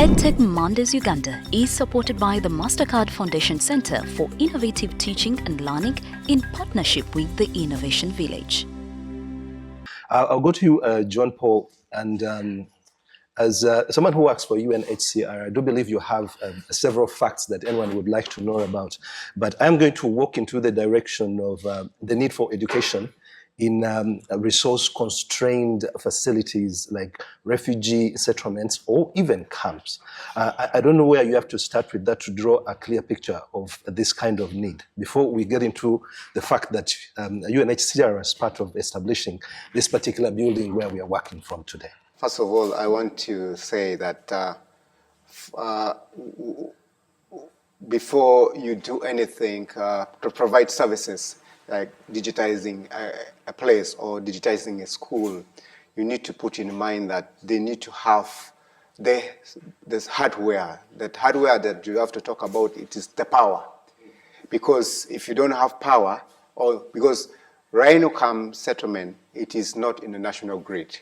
EdTech Mondays Uganda is supported by the Mastercard Foundation Center for Innovative Teaching and Learning in partnership with the Innovation Village. I'll go to you, John Paul, and as someone who works for UNHCR, I do believe you have several facts that anyone would like to know about. But I'm going to walk into the direction of the need for education in resource-constrained facilities like refugee settlements or even camps. I don't know where you have to start with that to draw a clear picture of this kind of need before we get into the fact that UNHCR is part of establishing this particular building where we are working from today. First of all, I want to say that before you do anything to provide services like digitizing a place or digitizing a school, you need to put in mind that they need to have this hardware. That hardware that you have to talk about, it is the power. Because if you don't have power, or because Rhino Camp settlement, it is not in the national grid.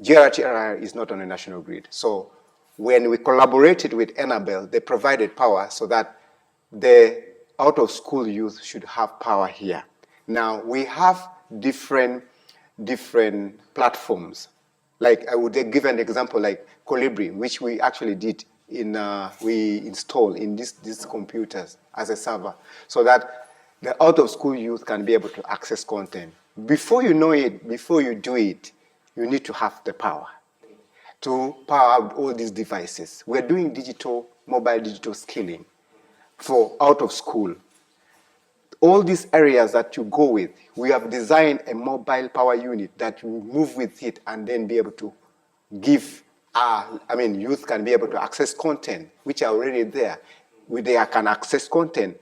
GRTR is not on the national grid. So when we collaborated with Enabel, they provided power so that the out-of-school youth should have power here. Now, we have different platforms. Like, I would give an example like Colibri, which we actually did we installed in these computers as a server, so that the out-of-school youth can be able to access content. Before you know it, before you do it, you need to have the power to power out all these devices. We're doing mobile digital skilling for out of school. All these areas that you go with, we have designed a mobile power unit that will move with it and then be able to give, youth can be able to access content, which are already there. They can access content.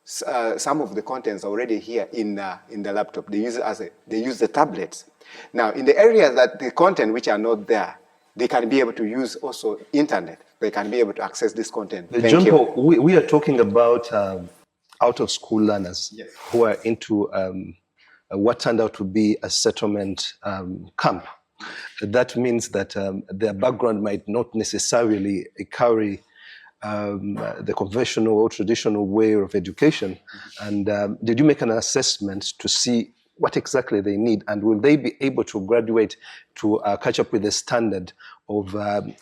Some of the contents are already here in the laptop. They use the tablets. Now, in the areas that the content which are not there, they can be able to use also internet. They can be able to access this content. John Paul, we are talking about out-of-school learners, yes, who are into what turned out to be a settlement camp. That means that their background might not necessarily carry the conventional or traditional way of education. And did you make an assessment to see what exactly they need, and will they be able to graduate to catch up with the standard of the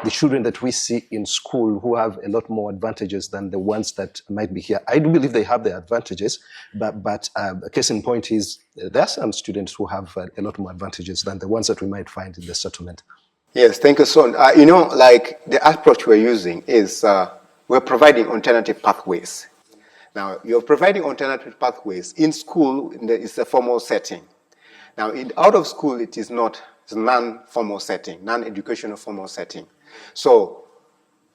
children that we see in school who have a lot more advantages than the ones that might be here? I do believe they have their advantages, but case in point is there are some students who have a lot more advantages than the ones that we might find in the settlement. Yes, thank you, son. Like the approach we're using is we're providing alternative pathways. Now, you're providing alternative pathways. In school, it's a formal setting. Now, out of school, it is not. It's a non-formal setting, non-educational formal setting. So,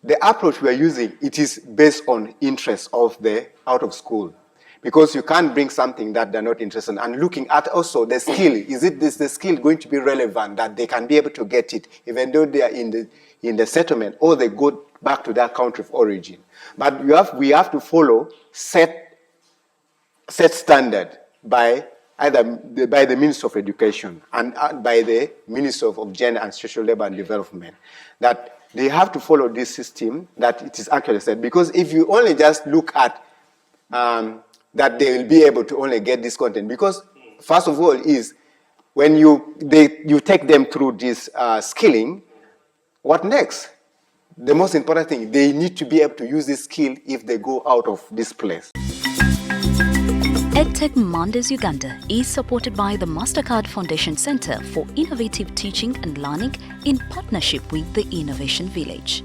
the approach we're using, it is based on interest of the out of school. Because you can't bring something that they're not interested in. And looking at also the skill, is the skill going to be relevant that they can be able to get it, even though they are in the settlement, or they go back to their country of origin. But we have to follow set standard by the Ministry of Education and by the Ministry of Gender and Social Labor and Development, that they have to follow this system that it is actually said. Because if you only just look at that they will be able to only get this content, because first of all is when you take them through this skilling, what next? The most important thing, they need to be able to use this skill if they go out of this place. EdTech Mondays Uganda is supported by the Mastercard Foundation Center for Innovative Teaching and Learning in partnership with the Innovation Village.